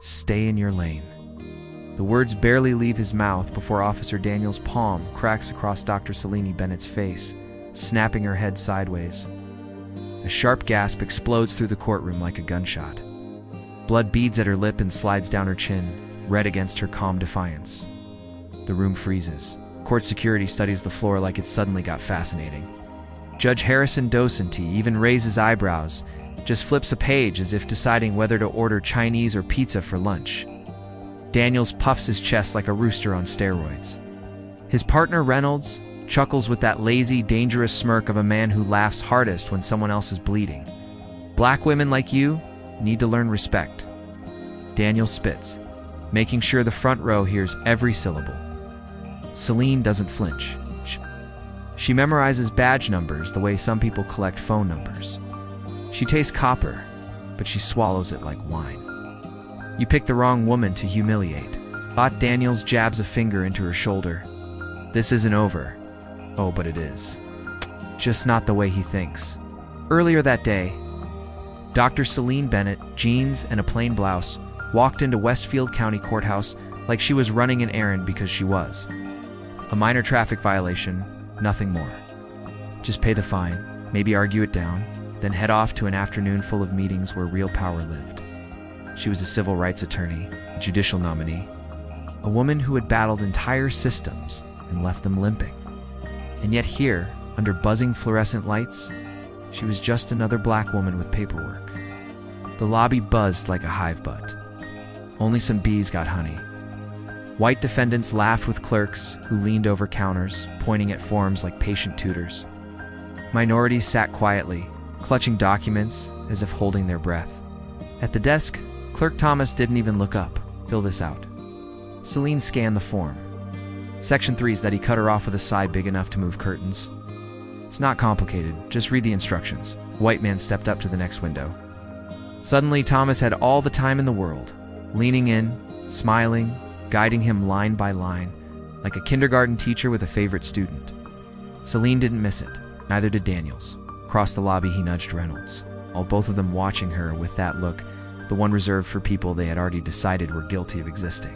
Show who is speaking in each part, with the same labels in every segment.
Speaker 1: Stay in your lane." The words barely leave his mouth before Officer Daniels' palm cracks across Dr. Selene Bennett's face, snapping her head sideways. A sharp gasp explodes through the courtroom like a gunshot. Blood beads at her lip and slides down her chin, red against her calm defiance. The room freezes. Court security studies the floor like it suddenly got fascinating. Judge Harrison Docente even raises eyebrows, just flips a page as if deciding whether to order Chinese or pizza for lunch. Daniels puffs his chest like a rooster on steroids. His partner Reynolds chuckles with that lazy, dangerous smirk of a man who laughs hardest when someone else is bleeding. "Black women like you need to learn respect." Daniels spits, making sure the front row hears every syllable. Selene doesn't flinch. She memorizes badge numbers the way some people collect phone numbers. She tastes copper, but she swallows it like wine. "You picked the wrong woman to humiliate." Bot Daniels jabs a finger into her shoulder. "This isn't over." Oh, but it is. Just not the way he thinks. Earlier that day, Dr. Selene Bennett, jeans and a plain blouse, walked into Westfield County Courthouse like she was running an errand because she was. A minor traffic violation, nothing more. Just pay the fine, maybe argue it down, then head off to an afternoon full of meetings where real power lived. She was a civil rights attorney, a judicial nominee, a woman who had battled entire systems and left them limping. And yet here, under buzzing fluorescent lights, she was just another black woman with paperwork. The lobby buzzed like a hive butt. Only some bees got honey. White defendants laughed with clerks who leaned over counters, pointing at forms like patient tutors. Minorities sat quietly, clutching documents as if holding their breath. At the desk, Clerk Thomas didn't even look up. "Fill this out." Selene scanned the form. Section 3 is that he cut her off with a sigh big enough to move curtains. "It's not complicated, just read the instructions." White man stepped up to the next window. Suddenly, Thomas had all the time in the world, leaning in, smiling, guiding him line by line, like a kindergarten teacher with a favorite student. Selene didn't miss it, neither did Daniels. Across the lobby, he nudged Reynolds, all both of them watching her with that look, the one reserved for people they had already decided were guilty of existing.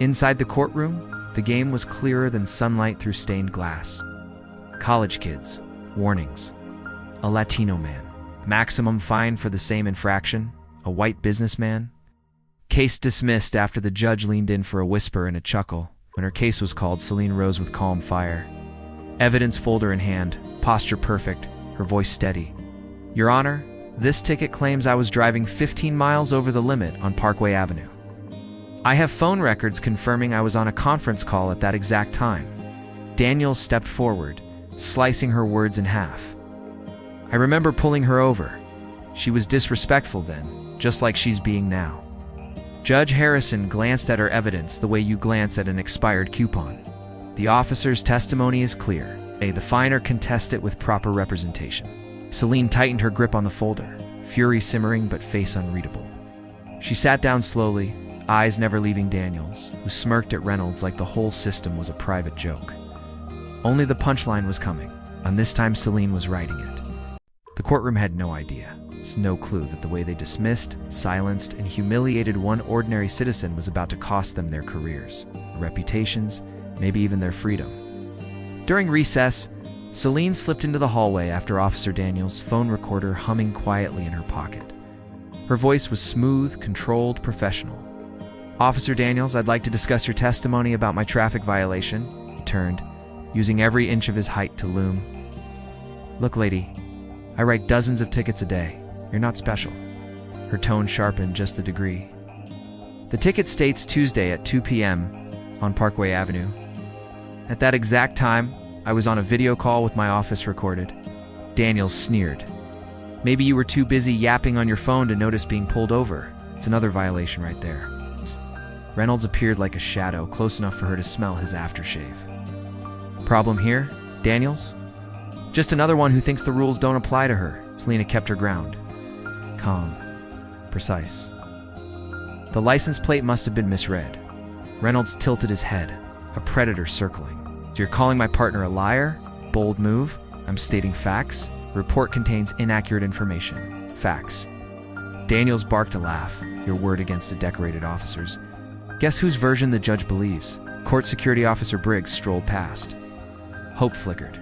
Speaker 1: Inside the courtroom, the game was clearer than sunlight through stained glass. College kids, warnings. A Latino man, maximum fine for the same infraction. A white businessman. Case dismissed after the judge leaned in for a whisper and a chuckle. When her case was called, Selene rose with calm fire. Evidence folder in hand, posture perfect, her voice steady. "Your Honor, this ticket claims I was driving 15 miles over the limit on Parkway Avenue. I have phone records confirming I was on a conference call at that exact time." Daniels stepped forward, slicing her words in half. "I remember pulling her over. She was disrespectful then, just like she's being now." Judge Harrison glanced at her evidence the way you glance at an expired coupon. "The officer's testimony is clear. The finer contest it with proper representation." Selene tightened her grip on the folder, fury simmering but face unreadable. She sat down slowly, eyes never leaving Daniels, who smirked at Reynolds like the whole system was a private joke. Only the punchline was coming, and this time Selene was writing it. The courtroom had no idea, no clue that the way they dismissed, silenced, and humiliated one ordinary citizen was about to cost them their careers, reputations, maybe even their freedom. During recess, Selene slipped into the hallway after Officer Daniels' phone recorder humming quietly in her pocket. Her voice was smooth, controlled, professional. "Officer Daniels, I'd like to discuss your testimony about my traffic violation." He turned, using every inch of his height to loom. "Look, lady, I write dozens of tickets a day. You're not special." Her tone sharpened just a degree. "The ticket states Tuesday at 2 p.m. on Parkway Avenue. At that exact time, I was on a video call with my office recorded." Daniels sneered. "Maybe you were too busy yapping on your phone to notice being pulled over. It's another violation right there." Reynolds appeared like a shadow, close enough for her to smell his aftershave. "Problem here, Daniels?" "Just another one who thinks the rules don't apply to her." Selena kept her ground. Calm. Precise. "The license plate must have been misread." Reynolds tilted his head, a predator circling. "So you're calling my partner a liar? Bold move. I'm stating facts. Report contains inaccurate information. Facts." Daniels barked a laugh, your word against a decorated officer's. Guess whose version the judge believes? Court Security Officer Briggs strolled past. Hope flickered.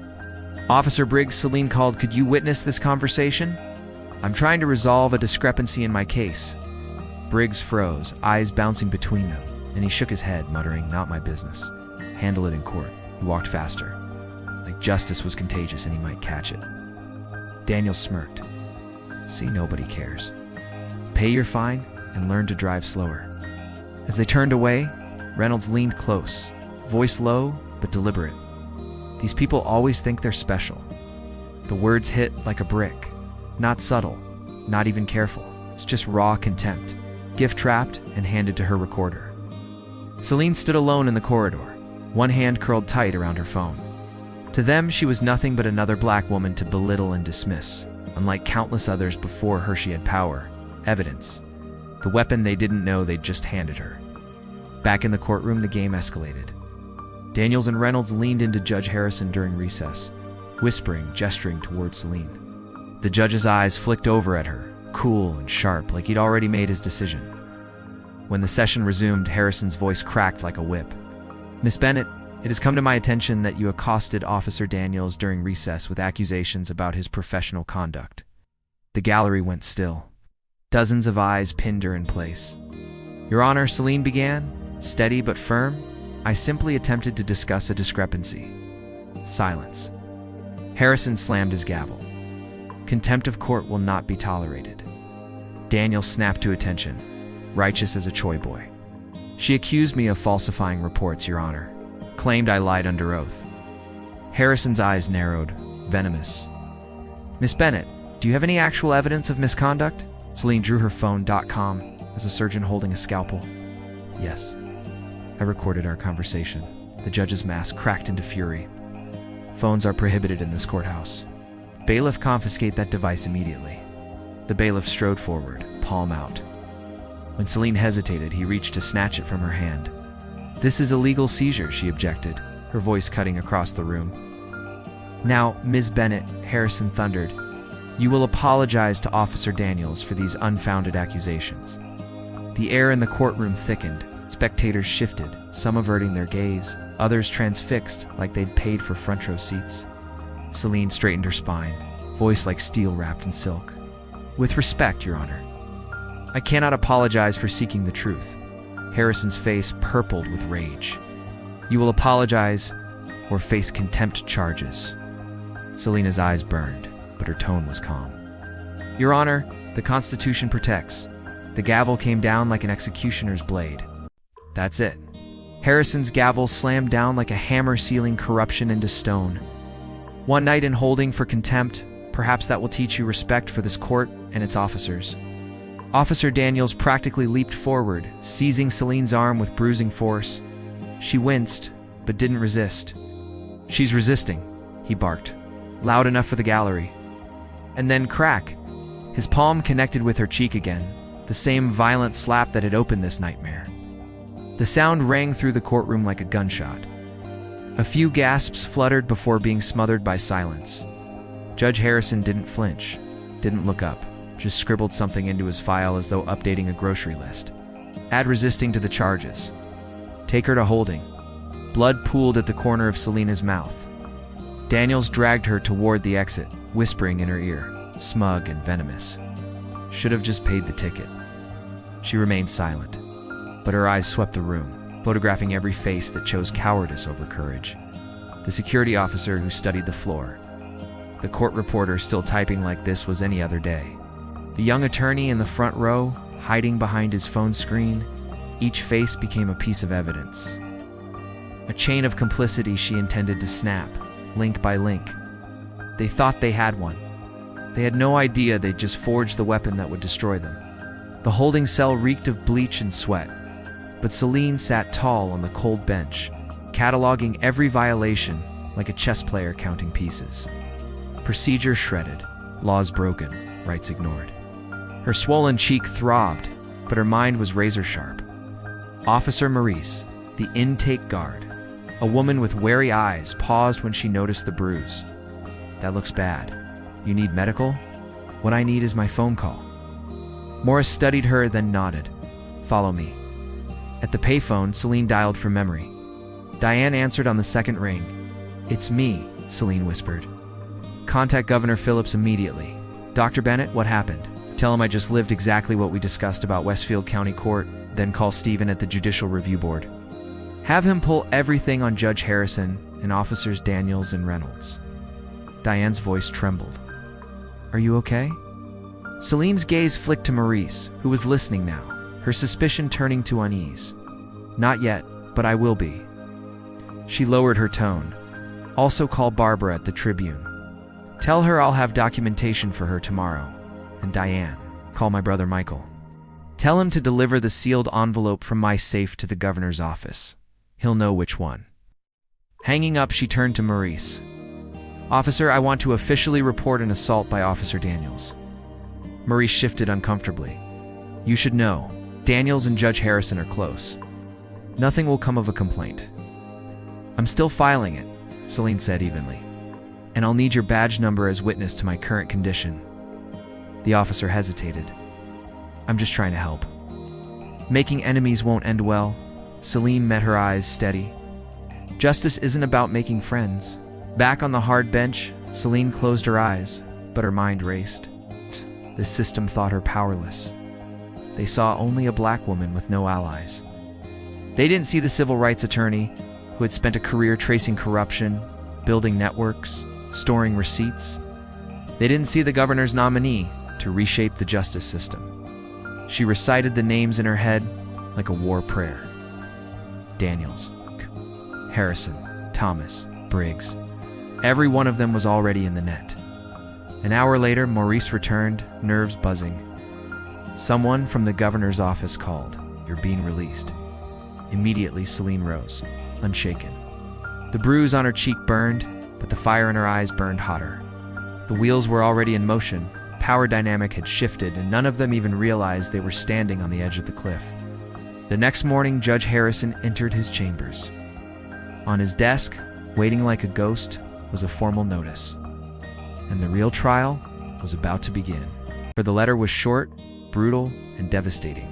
Speaker 1: Officer Briggs, Selene called, could you witness this conversation? I'm trying to resolve a discrepancy in my case. Briggs froze, eyes bouncing between them, and he shook his head, muttering, not my business. Handle it in court. He walked faster, like justice was contagious and he might catch it. Daniel smirked. See, nobody cares. Pay your fine and learn to drive slower. As they turned away, Reynolds leaned close, voice low but deliberate. These people always think they're special. The words hit like a brick. Not subtle, not even careful. It's just raw contempt, gift-trapped and handed to her recorder. Selene stood alone in the corridor, one hand curled tight around her phone. To them, she was nothing but another black woman to belittle and dismiss. Unlike countless others before her, she had power, evidence, the weapon they didn't know they'd just handed her. Back in the courtroom, the game escalated. Daniels and Reynolds leaned into Judge Harrison during recess, whispering, gesturing toward Selene. The judge's eyes flicked over at her, cool and sharp, like he'd already made his decision. When the session resumed, Harrison's voice cracked like a whip. Miss Bennett, it has come to my attention that you accosted Officer Daniels during recess with accusations about his professional conduct. The gallery went still. Dozens of eyes pinned her in place. Your Honor, Selene began, steady but firm. I simply attempted to discuss a discrepancy. Silence. Harrison slammed his gavel. Contempt of court will not be tolerated. Daniel snapped to attention, righteous as a Choi boy. She accused me of falsifying reports, Your Honor. Claimed I lied under oath. Harrison's eyes narrowed, venomous. Miss Bennett, do you have any actual evidence of misconduct? Selene drew her phone.com as a surgeon holding a scalpel. Yes. I recorded our conversation. The judge's mask cracked into fury. Phones are prohibited in this courthouse. Bailiff, confiscate that device immediately. The bailiff strode forward, palm out. When Selene hesitated, he reached to snatch it from her hand. This is a legal seizure, she objected, her voice cutting across the room. Now, Ms. Bennett, Harrison thundered, you will apologize to Officer Daniels for these unfounded accusations. The air in the courtroom thickened. Spectators shifted, some averting their gaze, others transfixed like they'd paid for front row seats. Selene straightened her spine, voice like steel wrapped in silk. With respect, Your Honor. I cannot apologize for seeking the truth. Harrison's face purpled with rage. You will apologize or face contempt charges. Selena's eyes burned, but her tone was calm. Your Honor, the Constitution protects. The gavel came down like an executioner's blade. That's it. Harrison's gavel slammed down like a hammer sealing corruption into stone. One night in holding for contempt, perhaps that will teach you respect for this court and its officers. Officer Daniels practically leaped forward, seizing Selene's arm with bruising force. She winced, but didn't resist. She's resisting, he barked, loud enough for the gallery. And then crack. His palm connected with her cheek again, the same violent slap that had opened this nightmare. The sound rang through the courtroom like a gunshot. A few gasps fluttered before being smothered by silence. Judge Harrison didn't flinch, didn't look up, just scribbled something into his file as though updating a grocery list. Add resisting to the charges. Take her to holding. Blood pooled at the corner of Selena's mouth. Daniels dragged her toward the exit, whispering in her ear, smug and venomous. Should have just paid the ticket. She remained silent, but her eyes swept the room, photographing every face that chose cowardice over courage. The security officer who studied the floor. The court reporter still typing like this was any other day. The young attorney in the front row, hiding behind his phone screen. Each face became a piece of evidence. A chain of complicity she intended to snap, link by link. They thought they had one. They had no idea they'd just forged the weapon that would destroy them. The holding cell reeked of bleach and sweat, but Selene sat tall on the cold bench, cataloging every violation like a chess player counting pieces. Procedure shredded, laws broken, rights ignored. Her swollen cheek throbbed, but her mind was razor sharp. Officer Maurice, the intake guard, a woman with wary eyes, paused when she noticed the bruise. That looks bad. You need medical? What I need is my phone call. Morris studied her, then nodded. Follow me. At the payphone, Selene dialed from memory. Diane answered on the second ring. It's me, Selene whispered. Contact Governor Phillips immediately. Dr. Bennett, what happened? Tell him I just lived exactly what we discussed about Westfield County Court, then call Stephen at the Judicial Review Board. Have him pull everything on Judge Harrison and Officers Daniels and Reynolds. Diane's voice trembled. Are you okay? Selene's gaze flicked to Maurice, who was listening now, her suspicion turning to unease. Not yet, but I will be. She lowered her tone. Also call Barbara at the Tribune. Tell her I'll have documentation for her tomorrow. And Diane, call my brother Michael. Tell him to deliver the sealed envelope from my safe to the governor's office. He'll know which one. Hanging up, she turned to Maurice. Officer, I want to officially report an assault by Officer Daniels. Maurice shifted uncomfortably. You should know, Daniels and Judge Harrison are close. Nothing will come of a complaint. I'm still filing it, Selene said evenly. And I'll need your badge number as witness to my current condition. The officer hesitated. I'm just trying to help. Making enemies won't end well. Selene met her eyes steady. Justice isn't about making friends. Back on the hard bench, Selene closed her eyes, but her mind raced. The system thought her powerless. They saw only a black woman with no allies. They didn't see the civil rights attorney who had spent a career tracing corruption, building networks, storing receipts. They didn't see the governor's nominee to reshape the justice system. She recited the names in her head like a war prayer. Daniels, Harrison, Thomas, Briggs. Every one of them was already in the net. An hour later, Maurice returned, nerves buzzing. Someone from the governor's office called. You're being released. Immediately, Selene rose, unshaken. The bruise on her cheek burned, but the fire in her eyes burned hotter. The wheels were already in motion, power dynamic had shifted, and none of them even realized they were standing on the edge of the cliff. The next morning, Judge Harrison entered his chambers. On his desk, waiting like a ghost, was a formal notice. And the real trial was about to begin. For the letter was short, brutal, and devastating.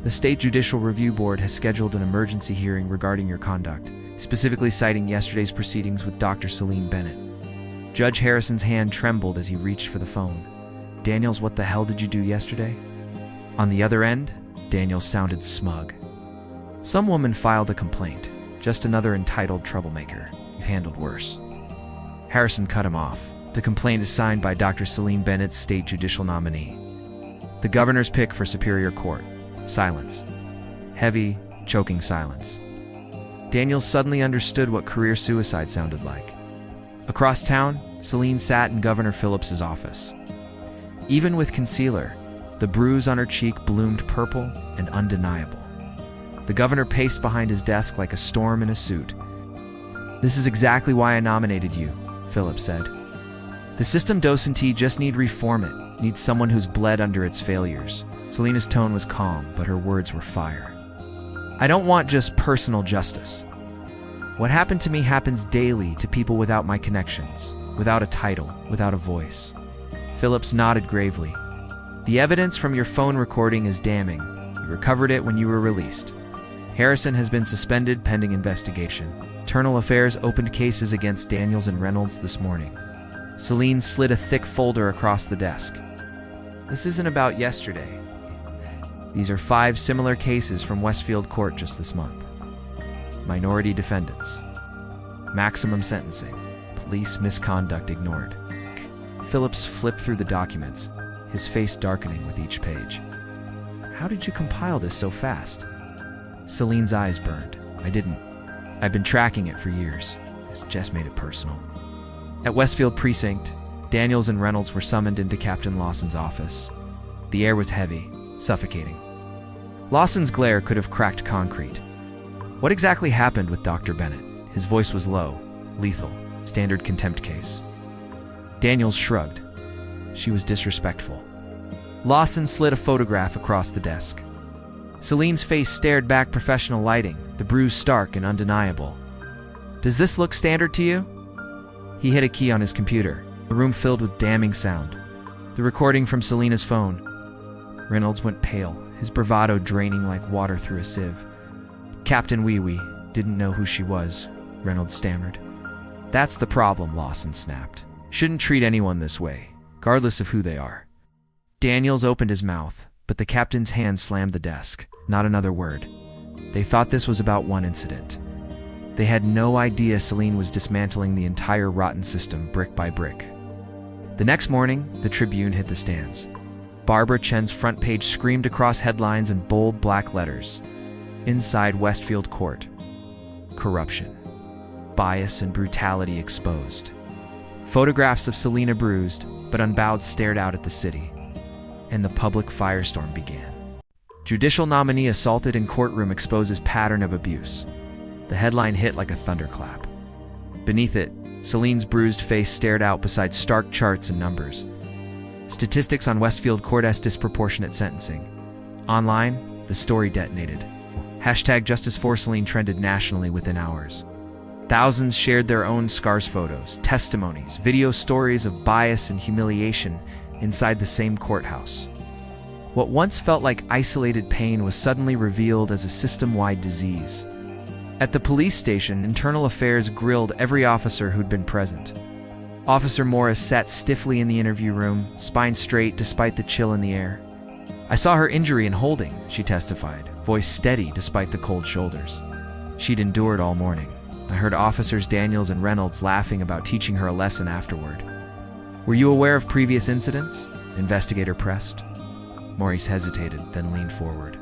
Speaker 1: The State Judicial Review Board has scheduled an emergency hearing regarding your conduct, specifically citing yesterday's proceedings with Dr. Selene Bennett. Judge Harrison's hand trembled as he reached for the phone. Daniels, what the hell did you do yesterday? On the other end, Daniels sounded smug. Some woman filed a complaint. Just another entitled troublemaker. You've handled worse. Harrison cut him off. The complaint is signed by Dr. Selene Bennett's state judicial nominee. The governor's pick for Superior Court. Silence. Heavy, choking silence. Daniels suddenly understood what career suicide sounded like. Across town, Selene sat in Governor Phillips's office. Even with concealer, the bruise on her cheek bloomed purple and undeniable. The governor paced behind his desk like a storm in a suit. This is exactly why I nominated you, Phillips said. The system docenti just need reform it, needs someone who's bled under its failures. Selena's tone was calm, but her words were fire. I don't want just personal justice. What happened to me happens daily to people without my connections, without a title, without a voice. Phillips nodded gravely. The evidence from your phone recording is damning. You recovered it when you were released. Harrison has been suspended pending investigation. Internal Affairs opened cases against Daniels and Reynolds this morning. Selene slid a thick folder across the desk. This isn't about yesterday. These are 5 similar cases from Westfield Court just this month. Minority defendants. Maximum sentencing. Police misconduct ignored. Phillips flipped through the documents, his face darkening with each page. How did you compile this so fast? Selene's eyes burned. I didn't. I've been tracking it for years. This just made it personal. At Westfield Precinct, Daniels and Reynolds were summoned into Captain Lawson's office. The air was heavy, suffocating. Lawson's glare could have cracked concrete. What exactly happened with Dr. Bennett? His voice was low, lethal, standard contempt case. Daniels shrugged. She was disrespectful. Lawson slid a photograph across the desk. Selene's face stared back, professional lighting, the bruise stark and undeniable. Does this look standard to you? He hit a key on his computer. The room filled with damning sound. The recording from Selena's phone. Reynolds went pale, his bravado draining like water through a sieve. Captain Wee Wee didn't know who she was, Reynolds stammered. That's the problem, Lawson snapped. Shouldn't treat anyone this way, regardless of who they are. Daniels opened his mouth, but the captain's hand slammed the desk. Not another word. They thought this was about one incident. They had no idea Selene was dismantling the entire rotten system brick by brick. The next morning, the Tribune hit the stands. Barbara Chen's front page screamed across headlines in bold black letters. Inside Westfield Court. Corruption. Bias and brutality exposed. Photographs of Selena bruised, but unbowed stared out at the city. And the public firestorm began. Judicial nominee assaulted in courtroom exposes pattern of abuse. The headline hit like a thunderclap. Beneath it, Selene's bruised face stared out beside stark charts and numbers. Statistics on Westfield Court's disproportionate sentencing. Online, the story detonated. Hashtag Justice for Selene trended nationally within hours. Thousands shared their own scars photos, testimonies, video stories of bias and humiliation inside the same courthouse. What once felt like isolated pain was suddenly revealed as a system-wide disease. At the police station, Internal Affairs grilled every officer who'd been present. Officer Morris sat stiffly in the interview room, spine straight despite the chill in the air. I saw her injury in holding, she testified, voice steady despite the cold shoulders. She'd endured all morning. I heard Officers Daniels and Reynolds laughing about teaching her a lesson afterward. Were you aware of previous incidents? Investigator pressed. Maurice hesitated, then leaned forward.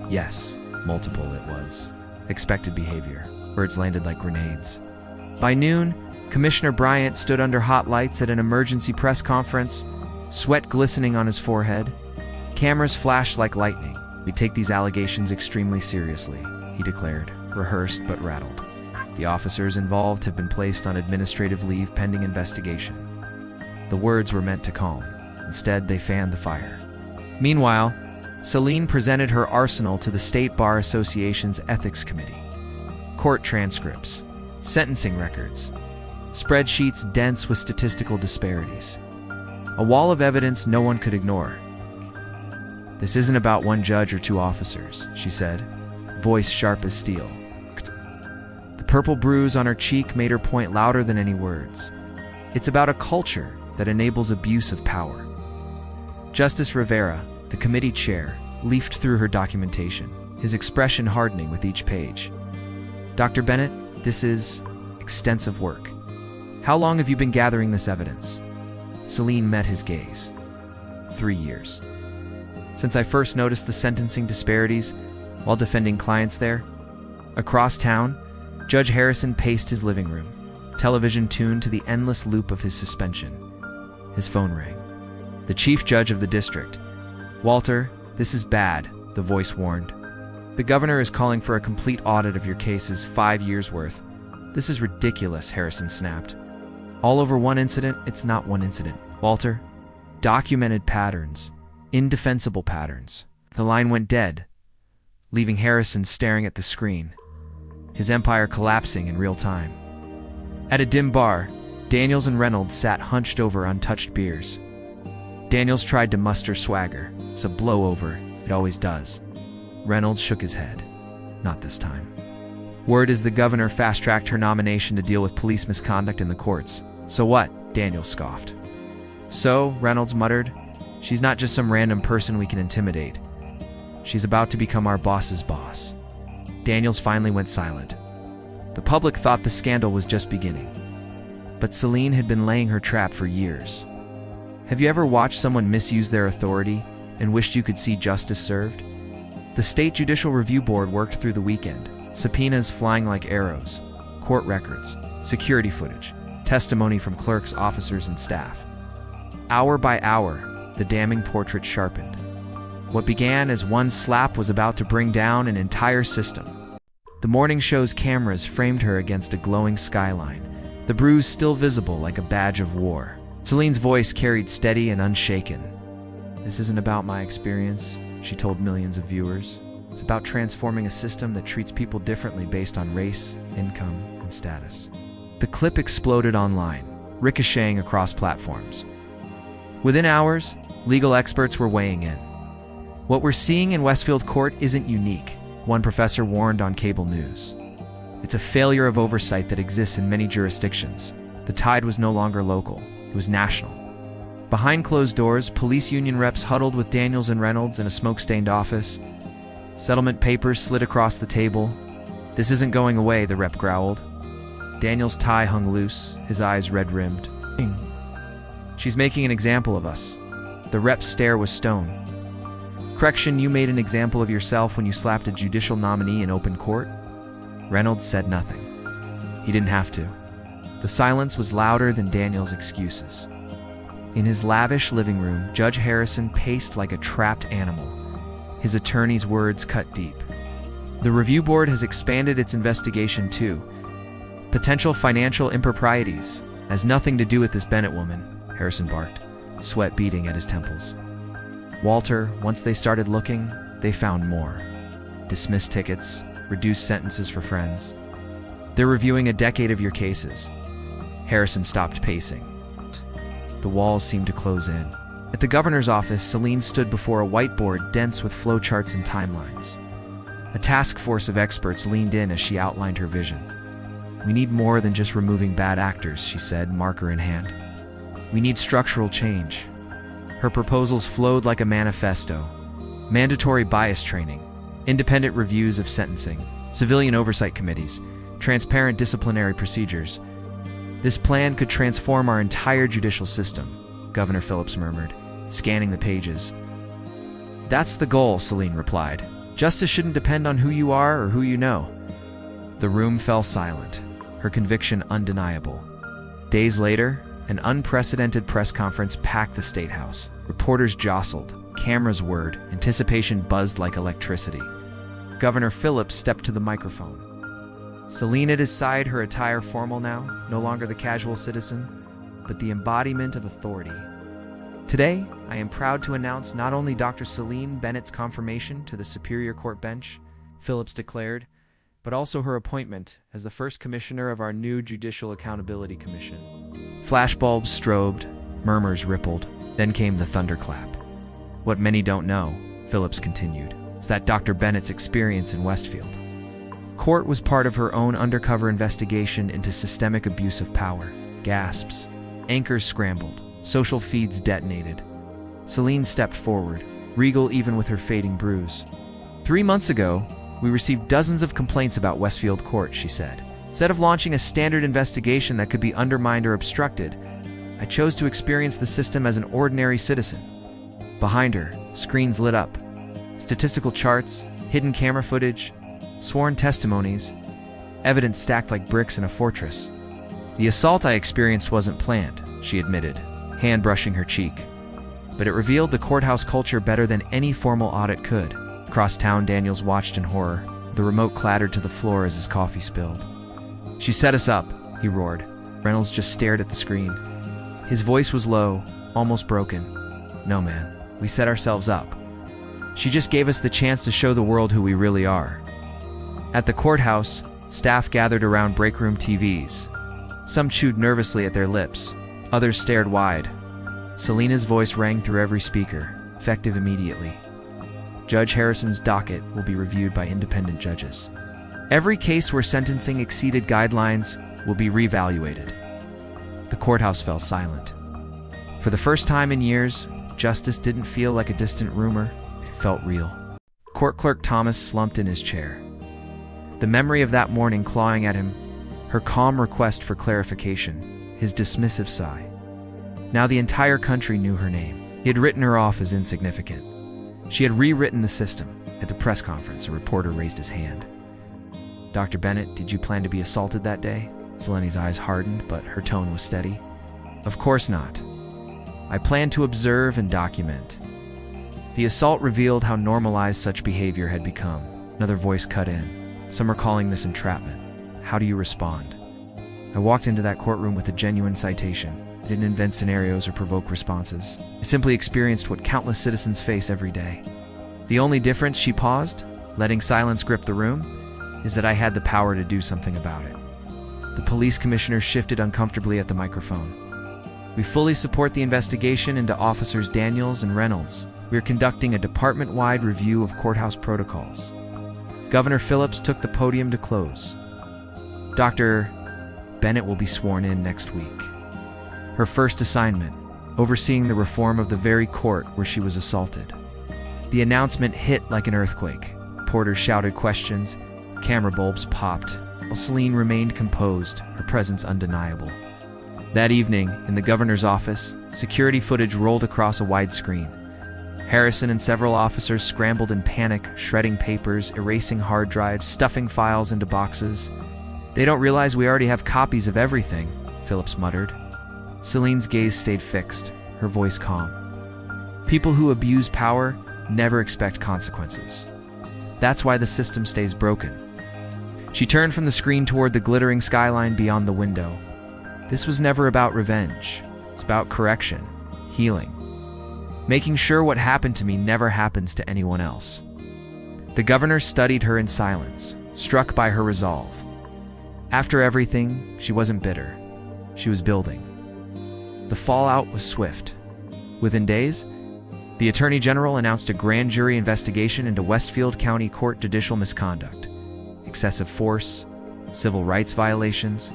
Speaker 1: Yes, multiple it was. Expected behavior. Words landed like grenades. By noon, Commissioner Bryant stood under hot lights at an emergency press conference, sweat glistening on his forehead. Cameras flashed like lightning. We take these allegations extremely seriously, he declared, rehearsed but rattled. The officers involved have been placed on administrative leave pending investigation. The words were meant to calm. Instead, they fanned the fire. Meanwhile, Selene presented her arsenal to the State Bar Association's Ethics Committee. Court transcripts, sentencing records, spreadsheets dense with statistical disparities. A wall of evidence no one could ignore. This isn't about one judge or two officers, she said, voice sharp as steel. The purple bruise on her cheek made her point louder than any words. It's about a culture that enables abuse of power. Justice Rivera, the committee chair, leafed through her documentation, his expression hardening with each page. Dr. Bennett, this is extensive work. How long have you been gathering this evidence? Selene met his gaze. 3 years. Since I first noticed the sentencing disparities while defending clients there. Across town, Judge Harrison paced his living room, television tuned to the endless loop of his suspension. His phone rang. The chief judge of the district. Walter, this is bad, the voice warned. The governor is calling for a complete audit of your cases, 5 years worth. This is ridiculous, Harrison snapped. All over one incident? It's not one incident. Walter, documented patterns, indefensible patterns. The line went dead, leaving Harrison staring at the screen, his empire collapsing in real time. At a dim bar, Daniels and Reynolds sat hunched over untouched beers. Daniels tried to muster swagger. It's a blowover, it always does. Reynolds shook his head. Not this time. Word is the governor fast-tracked her nomination to deal with police misconduct in the courts. So what? Daniels scoffed. So, Reynolds muttered, she's not just some random person we can intimidate. She's about to become our boss's boss. Daniels finally went silent. The public thought the scandal was just beginning. But Selene had been laying her trap for years. Have you ever watched someone misuse their authority and wished you could see justice served? The State Judicial Review Board worked through the weekend, subpoenas flying like arrows, court records, security footage, testimony from clerks, officers, and staff. Hour by hour, the damning portrait sharpened. What began as one slap was about to bring down an entire system. The morning show's cameras framed her against a glowing skyline, the bruise still visible like a badge of war. Selene's voice carried steady and unshaken. This isn't about my experience, she told millions of viewers. It's about transforming a system that treats people differently based on race, income, and status. The clip exploded online, ricocheting across platforms. Within hours, legal experts were weighing in. What we're seeing in Westfield Court isn't unique, one professor warned on cable news. It's a failure of oversight that exists in many jurisdictions. The tide was no longer local, it was national. Behind closed doors, police union reps huddled with Daniels and Reynolds in a smoke-stained office. Settlement papers slid across the table. "This isn't going away," the rep growled. Daniels' tie hung loose, his eyes red-rimmed. "She's making an example of us." The rep's stare was stone. "Correction, you made an example of yourself when you slapped a judicial nominee in open court?" Reynolds said nothing. He didn't have to. The silence was louder than Daniels' excuses. In his lavish living room, Judge Harrison paced like a trapped animal. His attorney's words cut deep. "The review board has expanded its investigation too. Potential financial improprieties has nothing to do with this Bennett woman," Harrison barked, sweat beading at his temples. "Walter, once they started looking, they found more. Dismissed tickets, reduced sentences for friends. They're reviewing a decade of your cases." Harrison stopped pacing. The walls seemed to close in. At the governor's office, Selene stood before a whiteboard dense with flowcharts and timelines. A task force of experts leaned in as she outlined her vision. "We need more than just removing bad actors," she said, marker in hand. "We need structural change." Her proposals flowed like a manifesto. Mandatory bias training, independent reviews of sentencing, civilian oversight committees, transparent disciplinary procedures. "This plan could transform our entire judicial system," Governor Phillips murmured, scanning the pages. "That's the goal," Selene replied. "Justice shouldn't depend on who you are or who you know." The room fell silent, her conviction undeniable. Days later, an unprecedented press conference packed the State House. Reporters jostled, cameras whirred, anticipation buzzed like electricity. Governor Phillips stepped to the microphone. Selene at his side, her attire formal now, no longer the casual citizen, but the embodiment of authority. "Today, I am proud to announce not only Dr. Selene Bennett's confirmation to the Superior Court bench," Phillips declared, "but also her appointment as the first commissioner of our new Judicial Accountability Commission." Flashbulbs strobed, murmurs rippled, then came the thunderclap. "What many don't know," Phillips continued, "is that Dr. Bennett's experience in Westfield. Court was part of her own undercover investigation into systemic abuse of power. Gasps. Anchors scrambled. Social feeds detonated. Selene stepped forward, regal even with her fading bruise. 3 months ago, we received dozens of complaints about Westfield Court," she said. "Instead of launching a standard investigation that could be undermined or obstructed, I chose to experience the system as an ordinary citizen." Behind her, screens lit up. Statistical charts, hidden camera footage, sworn testimonies, evidence stacked like bricks in a fortress. "The assault I experienced wasn't planned," she admitted, hand brushing her cheek. "But it revealed the courthouse culture better than any formal audit could." Across town, Daniels watched in horror. The remote clattered to the floor as his coffee spilled. "She set us up," he roared. Reynolds just stared at the screen. His voice was low, almost broken. "No, man, we set ourselves up. She just gave us the chance to show the world who we really are." At the courthouse, staff gathered around break room TVs. Some chewed nervously at their lips. Others stared wide. Selena's voice rang through every speaker, effective immediately. Judge Harrison's docket will be reviewed by independent judges. Every case where sentencing exceeded guidelines will be reevaluated. The courthouse fell silent. For the first time in years, justice didn't feel like a distant rumor, it felt real. Court Clerk Thomas slumped in his chair. The memory of that morning clawing at him, her calm request for clarification, his dismissive sigh. Now the entire country knew her name. He had written her off as insignificant. She had rewritten the system. At the press conference, a reporter raised his hand. "Dr. Bennett, did you plan to be assaulted that day?" Selene's eyes hardened, but her tone was steady. "Of course not. I planned to observe and document." The assault revealed how normalized such behavior had become. Another voice cut in. "Some are calling this entrapment. How do you respond?" "I walked into that courtroom with a genuine citation. I didn't invent scenarios or provoke responses. I simply experienced what countless citizens face every day. The only difference," she paused, letting silence grip the room, "is that I had the power to do something about it." The police commissioner shifted uncomfortably at the microphone. "We fully support the investigation into Officers Daniels and Reynolds," we are conducting a department-wide review of courthouse protocols. Governor Phillips took the podium to close. Dr. Bennett will be sworn in next week. Her first assignment, overseeing the reform of the very court where she was assaulted. The announcement hit like an earthquake. Porters shouted questions, camera bulbs popped, while Selene remained composed, her presence undeniable. That evening, in the governor's office, security footage rolled across a wide screen. Harrison and several officers scrambled in panic, shredding papers, erasing hard drives, stuffing files into boxes. "They don't realize we already have copies of everything," Phillips muttered. Selene's gaze stayed fixed, her voice calm. People who abuse power never expect consequences. That's why the system stays broken. She turned from the screen toward the glittering skyline beyond the window. This was never about revenge. It's about correction, healing. Making sure what happened to me never happens to anyone else. The governor studied her in silence, struck by her resolve. After everything, she wasn't bitter. She was building. The fallout was swift. Within days, the Attorney General announced a grand jury investigation into Westfield County Court judicial misconduct, excessive force, civil rights violations.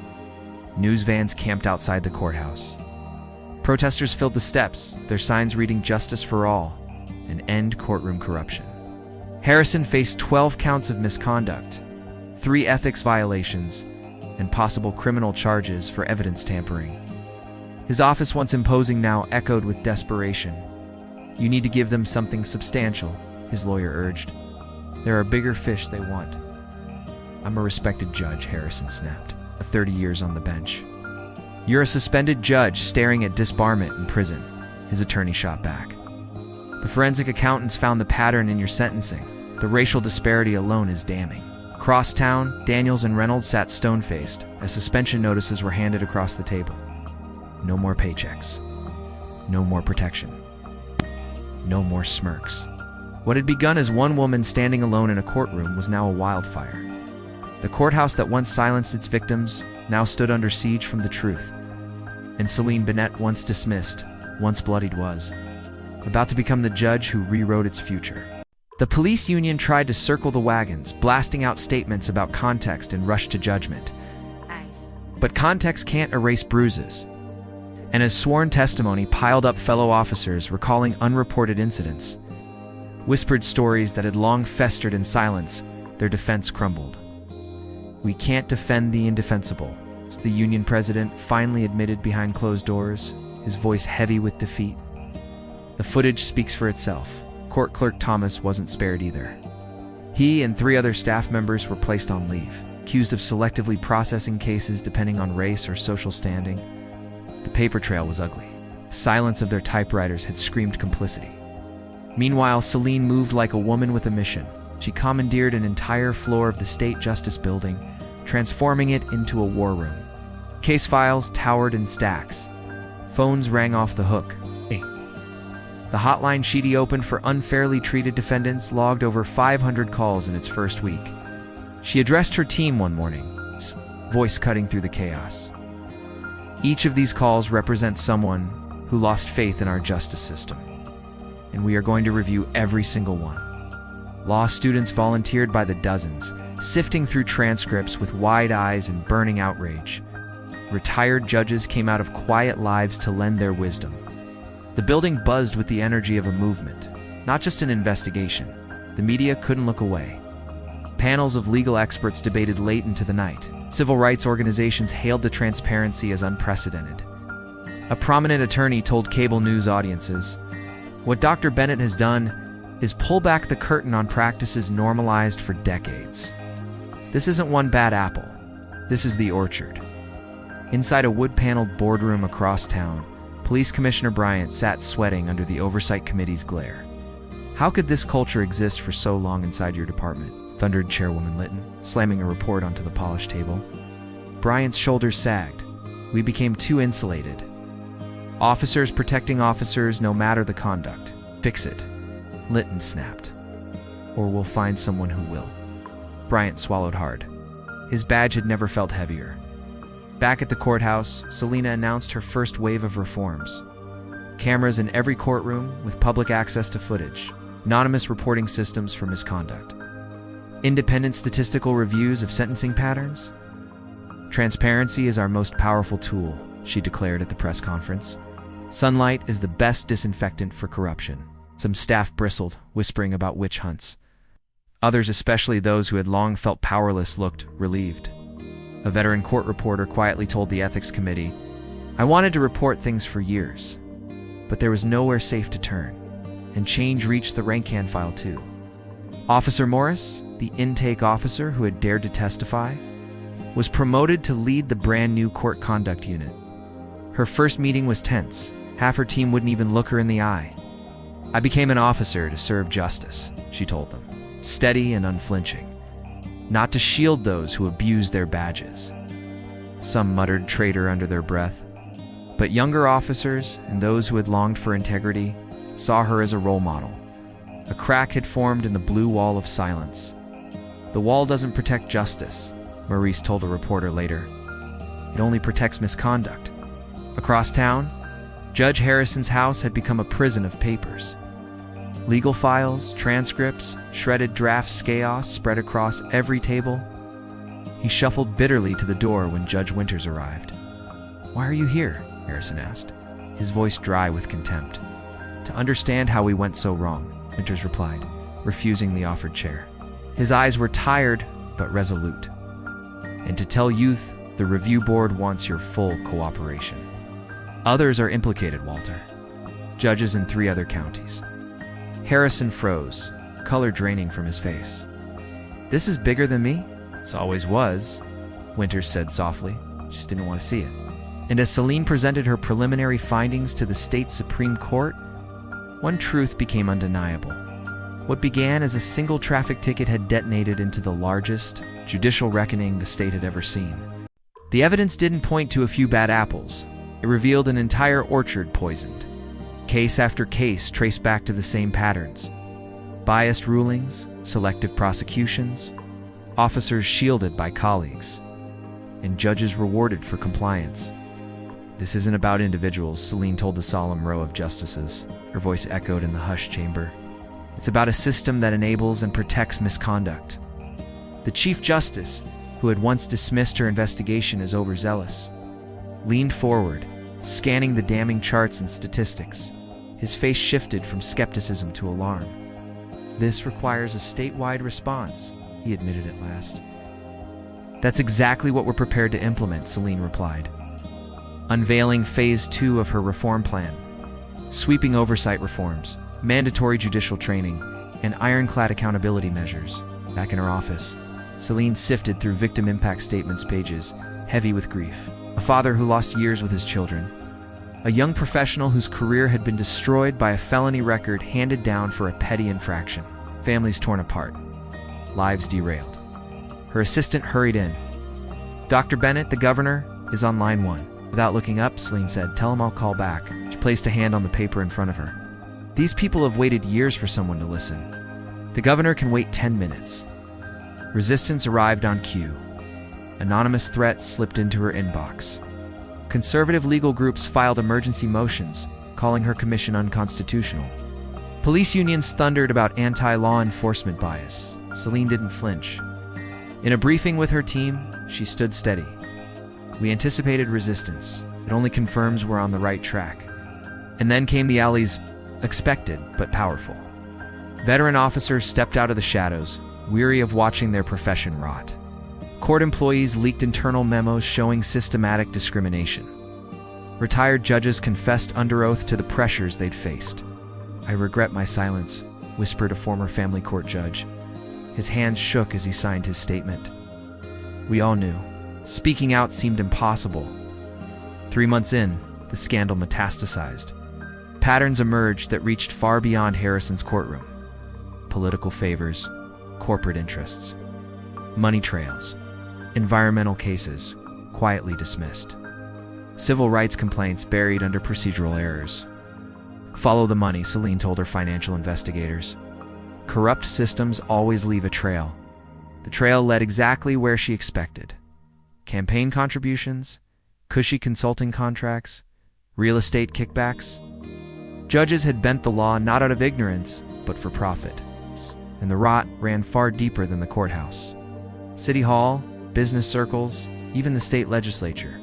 Speaker 1: News vans camped outside the courthouse. Protesters filled the steps, their signs reading "Justice for All" and "End Courtroom Corruption." Harrison faced 12 counts of misconduct, 3 ethics violations, and possible criminal charges for evidence tampering. His office, once imposing, now echoed with desperation. "You need to give them something substantial," his lawyer urged. "There are bigger fish they want." "I'm a respected judge," Harrison snapped, 30 years on the bench. "You're a suspended judge staring at disbarment in prison," his attorney shot back. "The forensic accountants found the pattern in your sentencing. The racial disparity alone is damning." Across town, Daniels and Reynolds sat stone-faced as suspension notices were handed across the table. No more paychecks. No more protection. No more smirks. What had begun as one woman standing alone in a courtroom was now a wildfire. The courthouse that once silenced its victims now stood under siege from the truth. And Selene Bennett, once dismissed, once bloodied, was about to become the judge who rewrote its future. The police union tried to circle the wagons, blasting out statements about context and rushed to judgment. But context can't erase bruises. And as sworn testimony piled up, fellow officers recalling unreported incidents, whispered stories that had long festered in silence, their defense crumbled. "We can't defend the indefensible," the union president finally admitted behind closed doors, his voice heavy with defeat. The footage speaks for itself. Court Clerk Thomas wasn't spared either. He and 3 other staff members were placed on leave, accused of selectively processing cases depending on race or social standing. The paper trail was ugly. The silence of their typewriters had screamed complicity. Meanwhile, Selene moved like a woman with a mission. She commandeered an entire floor of the State Justice Building, transforming it into a war room. Case files towered in stacks. Phones rang off the hook. The hotline she opened for unfairly treated defendants logged over 500 calls in its first week. She addressed her team one morning, voice cutting through the chaos. "Each of these calls represents someone who lost faith in our justice system, and we are going to review every single one." Law students volunteered by the dozens, sifting through transcripts with wide eyes and burning outrage. Retired judges came out of quiet lives to lend their wisdom. The building buzzed with the energy of a movement, not just an investigation. The media couldn't look away. Panels of legal experts debated late into the night. Civil rights organizations hailed the transparency as unprecedented. A prominent attorney told cable news audiences, "What Dr. Bennett has done is pull back the curtain on practices normalized for decades. This isn't one bad apple. This is the orchard." Inside a wood-paneled boardroom across town, Police Commissioner Bryant sat sweating under the Oversight Committee's glare. "How could this culture exist for so long inside your department?" thundered Chairwoman Litton, slamming a report onto the polished table. Bryant's shoulders sagged. "We became too insulated. Officers protecting officers no matter the conduct. Fix it," Litton snapped. "Or we'll find someone who will." Bryant swallowed hard. His badge had never felt heavier. Back at the courthouse, Selena announced her first wave of reforms. cameras in every courtroom with public access to footage, anonymous reporting systems for misconduct, independent statistical reviews of sentencing patterns. Transparency is our most powerful tool, she declared at the press conference. Sunlight is the best disinfectant for corruption. Some staff bristled, whispering about witch hunts. Others, especially those who had long felt powerless, looked relieved. A veteran court reporter quietly told the ethics committee, "I wanted to report things for years, but there was nowhere safe to turn, and change reached the rank-and file too." Officer Morris, the intake officer who had dared to testify, was promoted to lead the brand-new court conduct unit. Her first meeting was tense. Half her team wouldn't even look her in the eye. "I became an officer to serve justice," she told them, steady and unflinching, "not to shield those who abused their badges." Some muttered traitor under their breath, but younger officers and those who had longed for integrity saw her as a role model. A crack had formed in the blue wall of silence. "The wall doesn't protect justice," Maurice told a reporter later. "It only protects misconduct." Across town, Judge Harrison's house had become a prison of papers. Legal files, transcripts, shredded drafts, chaos spread across every table. He shuffled bitterly to the door when Judge Winters arrived. "Why are you here?" Harrison asked, his voice dry with contempt. "To understand how we went so wrong," Winters replied, refusing the offered chair. His eyes were tired but resolute. "And to tell youth, the review board wants your full cooperation. Others are implicated, Walter. Judges in 3 other counties." Harrison froze, color draining from his face. "This is bigger than me?" "It always was," Winters said softly. "Just didn't want to see it." And as Selene presented her preliminary findings to the state Supreme Court, one truth became undeniable. What began as a single traffic ticket had detonated into the largest judicial reckoning the state had ever seen. The evidence didn't point to a few bad apples. It revealed an entire orchard poisoned. Case after case traced back to the same patterns. Biased rulings, selective prosecutions, officers shielded by colleagues, and judges rewarded for compliance. "This isn't about individuals," Selene told the solemn row of justices. Her voice echoed in the hushed chamber. "It's about a system that enables and protects misconduct." The Chief Justice, who had once dismissed her investigation as overzealous, leaned forward, scanning the damning charts and statistics. His face shifted from skepticism to alarm. "This requires a statewide response," he admitted at last. "That's exactly what we're prepared to implement," Selene replied, unveiling Phase 2 of her reform plan. Sweeping oversight reforms, mandatory judicial training, and ironclad accountability measures. Back in her office, Selene sifted through victim impact statements pages, heavy with grief. A father who lost years with his children. A young professional whose career had been destroyed by a felony record handed down for a petty infraction. Families torn apart. Lives derailed. Her assistant hurried in. "Dr. Bennett, the governor, is on line 1. Without looking up, Selene said, "Tell him I'll call back." She placed a hand on the paper in front of her. "These people have waited years for someone to listen. The governor can wait 10 minutes. Resistance arrived on cue. Anonymous threats slipped into her inbox. Conservative legal groups filed emergency motions, calling her commission unconstitutional. Police unions thundered about anti-law enforcement bias. Selene didn't flinch. In a briefing with her team, she stood steady. "We anticipated resistance. It only confirms we're on the right track." And then came the alleys, expected but powerful. Veteran officers stepped out of the shadows, weary of watching their profession rot. Court employees leaked internal memos showing systematic discrimination. Retired judges confessed under oath to the pressures they'd faced. "I regret my silence," whispered a former family court judge. His hands shook as he signed his statement. We all knew. Speaking out seemed impossible. 3 months in, the scandal metastasized. Patterns emerged that reached far beyond Harrison's courtroom. Political favors, corporate interests, money trails, environmental cases quietly dismissed. Civil rights complaints buried under procedural errors. "Follow the money," Selene told her financial investigators. Corrupt systems always leave a trail. The trail led exactly where she expected. Campaign contributions, cushy consulting contracts, real estate kickbacks. Judges had bent the law not out of ignorance, but for profit. And the rot ran far deeper than the courthouse. City Hall, business circles, even the state legislature.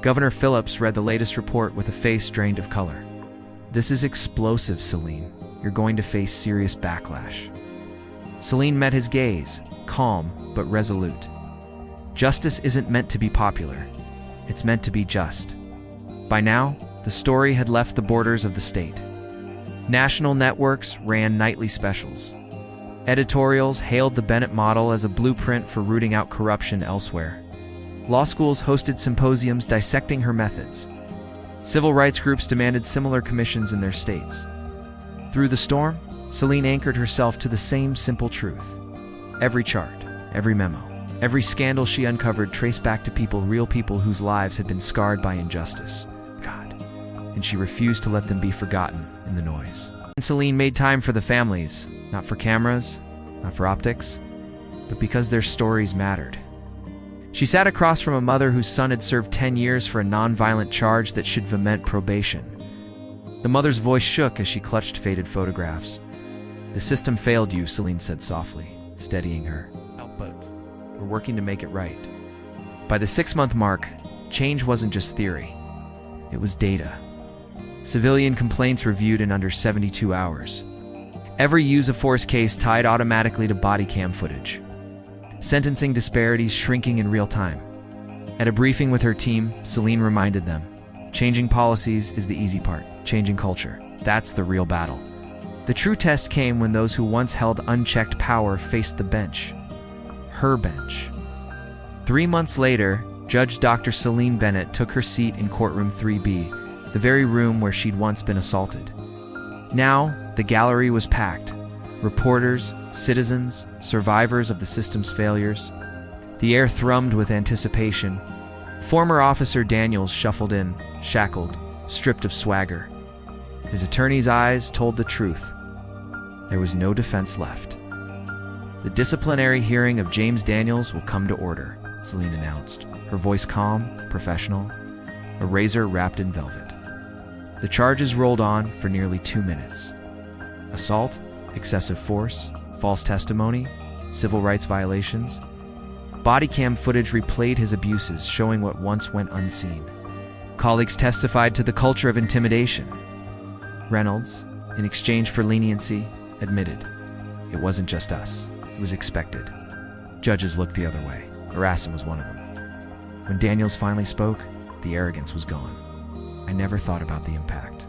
Speaker 1: Governor Phillips read the latest report with a face drained of color. "This is explosive, Selene. You're going to face serious backlash." Selene met his gaze, calm but resolute. Justice isn't meant to be popular. It's meant to be just. By now, the story had left the borders of the state. National networks ran nightly specials. Editorials hailed the Bennett model as a blueprint for rooting out corruption elsewhere. Law schools hosted symposiums dissecting her methods. Civil rights groups demanded similar commissions in their states. Through the storm, Selene anchored herself to the same simple truth. Every chart, every memo, every scandal she uncovered traced back to people, real people whose lives had been scarred by injustice. And she refused to let them be forgotten in the noise. And Selene made time for the families, not for cameras, not for optics, but because their stories mattered. She sat across from a mother whose son had served 10 years for a nonviolent charge that should have meant probation. The mother's voice shook as she clutched faded photographs. "The system failed you," Selene said softly, steadying her. "But we're working to make it right." By the 6-month mark, change wasn't just theory. It was data. Civilian complaints reviewed in under 72 hours. Every use of force case tied automatically to body cam footage. Sentencing disparities shrinking in real time. At a briefing with her team, Selene reminded them, changing policies is the easy part. Changing culture, that's the real battle. The true test came when those who once held unchecked power faced the bench. Her bench. 3 months later, Judge Dr. Selene Bennett took her seat in courtroom 3B, the very room where she'd once been assaulted. Now, the gallery was packed. Reporters, citizens, survivors of the system's failures. The air thrummed with anticipation. Former Officer Daniels shuffled in, shackled, stripped of swagger. His attorney's eyes told the truth. There was no defense left. "The disciplinary hearing of James Daniels will come to order," Selene announced, her voice calm, professional, a razor wrapped in velvet. The charges rolled on for nearly 2 minutes. Assault, excessive force, false testimony, civil rights violations. Body cam footage replayed his abuses, showing what once went unseen. Colleagues testified to the culture of intimidation. Reynolds, in exchange for leniency, admitted, "It wasn't just us. It was expected." Judges looked the other way. Arassen was one of them. When Daniels finally spoke, the arrogance was gone. "I never thought about the impact.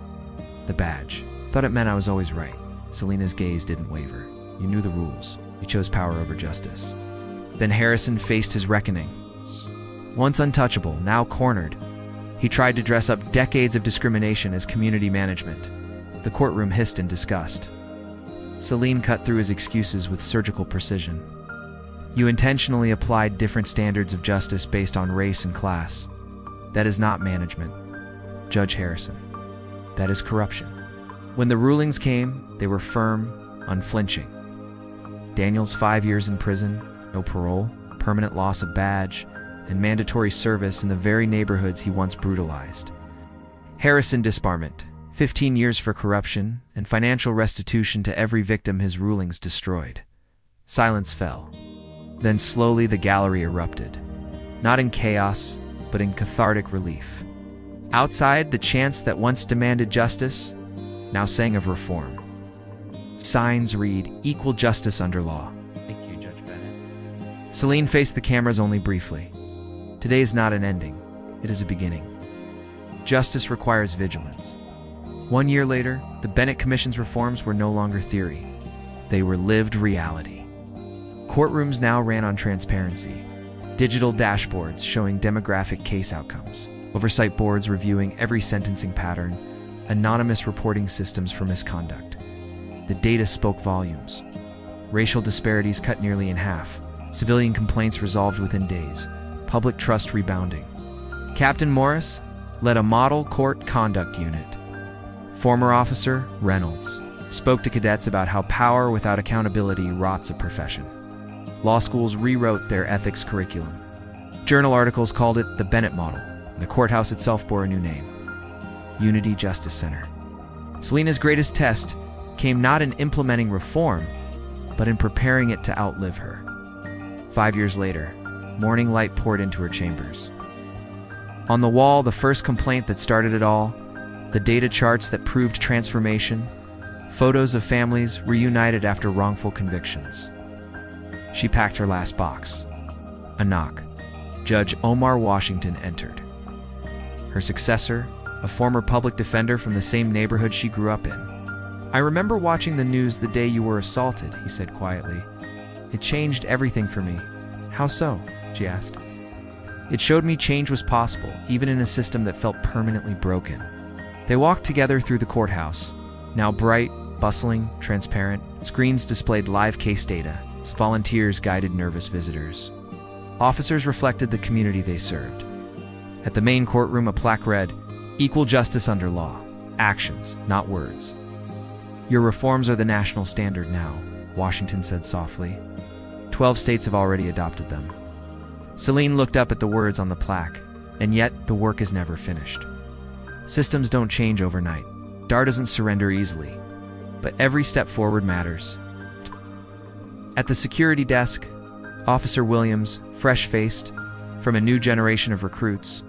Speaker 1: The badge. Thought it meant I was always right." Selene's gaze didn't waver. "You knew the rules. You chose power over justice." Then Harrison faced his reckoning. Once untouchable, now cornered, he tried to dress up decades of discrimination as community management. The courtroom hissed in disgust. Selene cut through his excuses with surgical precision. "You intentionally applied different standards of justice based on race and class. That is not management, Judge Harrison. That is corruption." When the rulings came, they were firm, unflinching. Daniels 5 years in prison, no parole, permanent loss of badge, and mandatory service in the very neighborhoods he once brutalized. Harrison disbarment, 15 years for corruption, and financial restitution to every victim his rulings destroyed. Silence fell. Then slowly the gallery erupted. Not in chaos, but in cathartic relief. Outside, the chants that once demanded justice now sang of reform. Signs read, "Equal justice under law." "Thank you, Judge Bennett." Selene faced the cameras only briefly. Today is not an ending. It is a beginning. Justice requires vigilance. 1 year later, the Bennett Commission's reforms were no longer theory. They were lived reality. Courtrooms now ran on transparency. Digital dashboards showing demographic case outcomes. Oversight boards reviewing every sentencing pattern. Anonymous reporting systems for misconduct. The data spoke volumes. Racial disparities cut nearly in half. Civilian complaints resolved within days. Public trust rebounding. Captain Morris led a model court conduct unit. Former officer Reynolds spoke to cadets about how power without accountability rots a profession. Law schools rewrote their ethics curriculum. Journal articles called it the Bennett model, and the courthouse itself bore a new name. Unity Justice Center. Selene's greatest test came not in implementing reform, but in preparing it to outlive her. 5 years later, morning light poured into her chambers. On the wall, the first complaint that started it all, the data charts that proved transformation, photos of families reunited after wrongful convictions. She packed her last box. A knock. Judge Omar Washington entered. Her successor, a former public defender from the same neighborhood she grew up in. "I remember watching the news the day you were assaulted," he said quietly. "It changed everything for me." "How so?" she asked. "It showed me change was possible, even in a system that felt permanently broken." They walked together through the courthouse, now bright, bustling, transparent. Screens displayed live case data. Volunteers guided nervous visitors. Officers reflected the community they served. At the main courtroom, a plaque read, "Equal justice under law. Actions, not words." "Your reforms are the national standard now," Washington said softly. 12 states have already adopted them. Selene looked up at the words on the plaque, and yet the work is never finished. Systems don't change overnight. DAR doesn't surrender easily. But every step forward matters. At the security desk, Officer Williams, fresh-faced, from a new generation of recruits,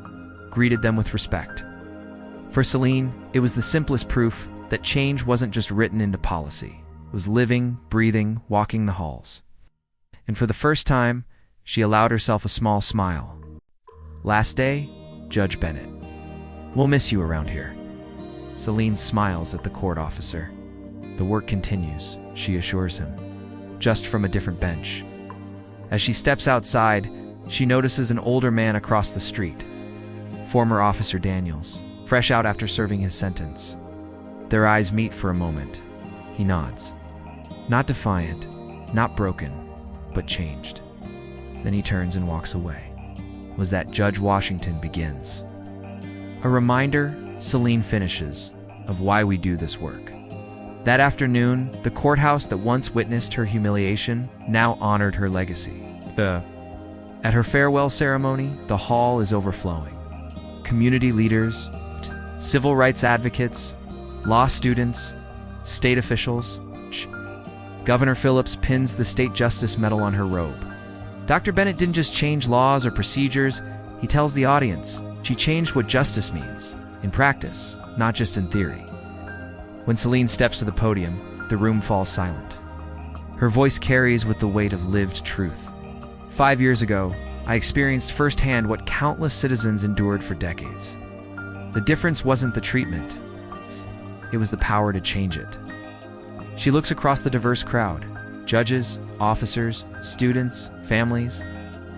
Speaker 1: greeted them with respect. For Selene, it was the simplest proof that change wasn't just written into policy. It was living, breathing, walking the halls. And for the first time, she allowed herself a small smile. Last day, Judge Bennett. "We'll miss you around here." Selene smiles at the court officer. "The work continues," she assures him, just from a different bench. As she steps outside, she notices an older man across the street, former Officer Daniels, fresh out after serving his sentence. Their eyes meet for a moment. He nods. Not defiant, not broken, but changed. Then he turns and walks away. Was that Judge Washington begins. A reminder, Selene finishes, of why we do this work. That afternoon, the courthouse that once witnessed her humiliation now honored her legacy. At her farewell ceremony, the hall is overflowing. Community leaders, civil rights advocates, law students, state officials. Governor Phillips pins the State Justice Medal on her robe. Dr. Bennett didn't just change laws or procedures, he tells the audience she changed what justice means, in practice, not just in theory. When Selene steps to the podium, the room falls silent. Her voice carries with the weight of lived truth. 5 years ago, I experienced firsthand what countless citizens endured for decades. The difference wasn't the treatment, it was the power to change it. She looks across the diverse crowd, judges, officers, students, families,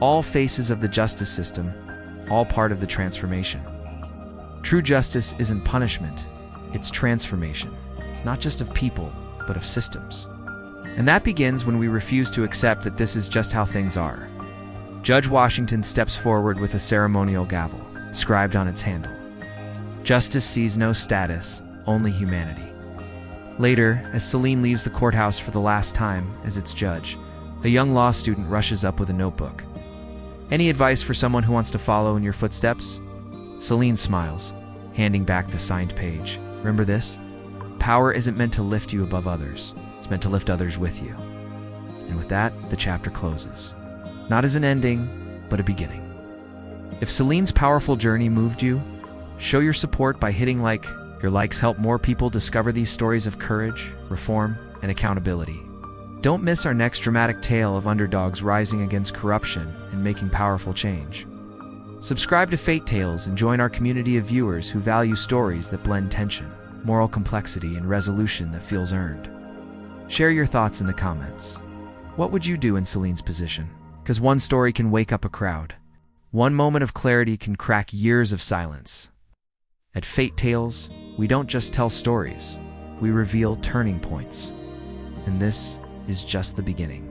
Speaker 1: all faces of the justice system, all part of the transformation. True justice isn't punishment, it's transformation. It's not just of people, but of systems. And that begins when we refuse to accept that this is just how things are. Judge Washington steps forward with a ceremonial gavel, inscribed on its handle. Justice sees no status, only humanity. Later, as Selene leaves the courthouse for the last time as its judge, a young law student rushes up with a notebook. "Any advice for someone who wants to follow in your footsteps?" Selene smiles, handing back the signed page. "Remember this? Power isn't meant to lift you above others. It's meant to lift others with you." And with that, the chapter closes. Not as an ending, but a beginning. If Selene's powerful journey moved you, show your support by hitting like. Your likes help more people discover these stories of courage, reform, and accountability. Don't miss our next dramatic tale of underdogs rising against corruption and making powerful change. Subscribe to Fate Tales and join our community of viewers who value stories that blend tension, moral complexity, and resolution that feels earned. Share your thoughts in the comments. What would you do in Selene's position? Because one story can wake up a crowd. One moment of clarity can crack years of silence. At Fate Tales, we don't just tell stories, we reveal turning points. And this is just the beginning.